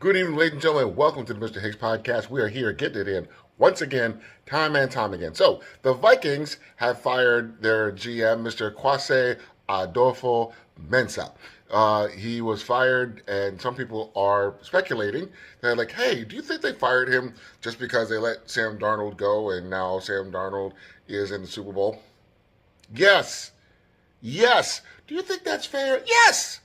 Good evening, ladies and gentlemen. Welcome to the Mr. Higgs podcast. We are here getting it in once again, time and time again. So, the Vikings have fired their GM, Mr. Kwasi Adolfo Mensah. He was fired, and some people are speculating that, like, hey, do you think they fired him just because they let Sam Darnold go and now Sam Darnold is in the Super Bowl? Yes. Yes. Do you think that's fair? Yes.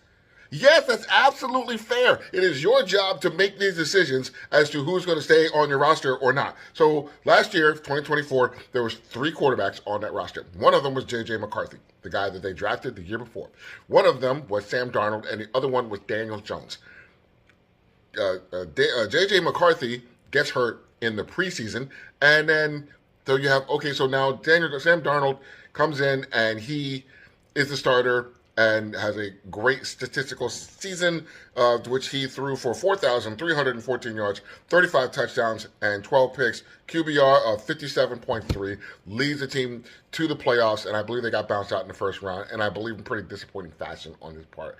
Yes, that's absolutely fair. It is your job to make these decisions as to who's going to stay on your roster or not. So last year, 2024, there was three quarterbacks on that roster. One of them was J.J. McCarthy, the guy that they drafted the year before. One of them was Sam Darnold, and the other one was Daniel Jones. J.J. McCarthy gets hurt in the preseason, and then so you have so now Sam Darnold comes in and he is the starter and has a great statistical season, which he threw for 4,314 yards, 35 touchdowns, and 12 picks, QBR of 57.3, leads the team to the playoffs, and I believe they got bounced out in the first round, and I believe in pretty disappointing fashion on his part.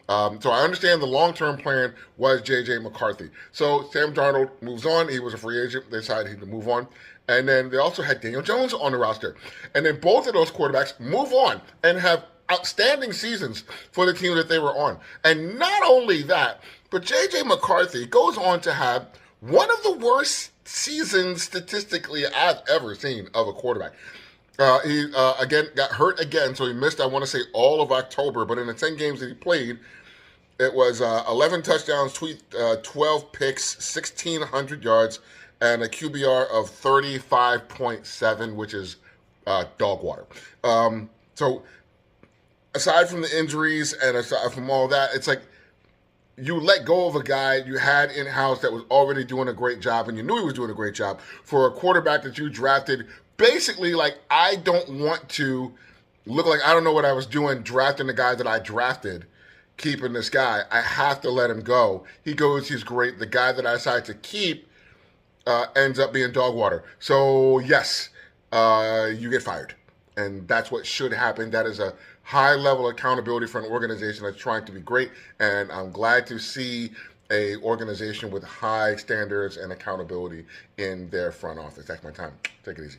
So I understand the long-term plan was J.J. McCarthy. So Sam Darnold moves on. He was a free agent. They decided to move on. And then they also had Daniel Jones on the roster. And then both of those quarterbacks move on and have outstanding seasons for the team that they were on. And not only that, but J.J. McCarthy goes on to have one of the worst seasons statistically I've ever seen of a quarterback. He again got hurt again, so he missed, I want to say, all of October. But in the 10 games that he played, it was 11 touchdowns, 12 picks, 1,600 yards, and a QBR of 35.7, which is dog water. So aside from the injuries and aside from all that, it's like you let go of a guy you had in-house that was already doing a great job, and you knew he was doing a great job, for a quarterback that you drafted. Basically, like, I don't want to look like I don't know what I was doing drafting the guy that I drafted, keeping this guy. I have to let him go. He goes, he's great. The guy that I decided to keep ends up being dog water. So, yes, you get fired. And that's what should happen. That is a high level of accountability for an organization that's trying to be great. And I'm glad to see a organization with high standards and accountability in their front office. That's my time. Take it easy.